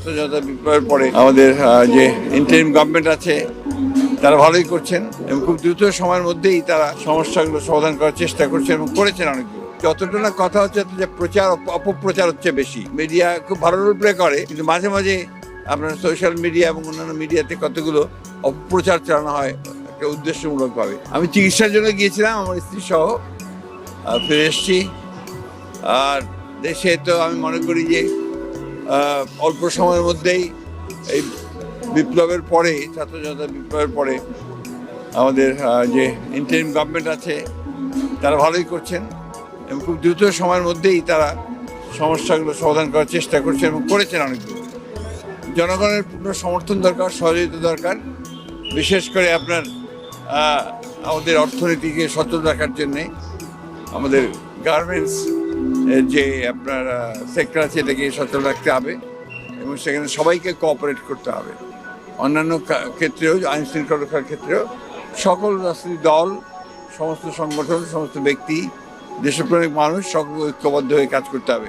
ছাত্রজনতা বিপ্লবের পরে আমাদের যে ইন্টারিম গভর্নমেন্ট আছে তারা ভালোই করছেন এবং খুব দ্রুত সময়ের মধ্যেই তারা সমস্যাগুলো সমাধান করার চেষ্টা করছেন এবং করেছেন অনেকগুলো। যতটা না কথা হচ্ছে যে প্রচার অপপ্রচার হচ্ছে বেশি। মিডিয়া খুব ভালো রোল প্লে করে, কিন্তু মাঝে মাঝে আপনার সোশ্যাল মিডিয়া এবং অন্যান্য মিডিয়াতে কতগুলো অপপ্রচার চালানো হয় একটা উদ্দেশ্যমূলকভাবে। আমি চিকিৎসার জন্য গিয়েছিলাম আমার স্ত্রী সহ, ফিরে এসেছি। আর দেশে তো আমি মনে করি যে অল্প সময়ের মধ্যেই এই বিপ্লবের পরে, ছাত্রজনতা বিপ্লবের পরে আমাদের যে ইন্টারিম গভর্নমেন্ট আছে তারা ভালোই করছেন এবং খুব দ্রুত সময়ের মধ্যেই তারা সমস্যাগুলো সমাধান করার চেষ্টা করছেন এবং করেছেন অনেকগুলো। জনগণের পূর্ণ সমর্থন দরকার, সহযোগিতা দরকার, বিশেষ করে আপনার আমাদের অর্থনীতিকে সচল রাখার জন্যে আমাদের গার্মেন্টস যে আপনার সেক্টর আছে এটাকে সচল রাখতে হবে এবং সেখানে সবাইকে কোঅপারেট করতে হবে। অন্যান্য ক্ষেত্রেও, আইন শৃঙ্খলা রক্ষার ক্ষেত্রেও সকল রাজনৈতিক দল, সমস্ত সংগঠন, সমস্ত ব্যক্তি, দেশপ্রেমিক মানুষ সকল ঐক্যবদ্ধ হয়ে কাজ করতে হবে।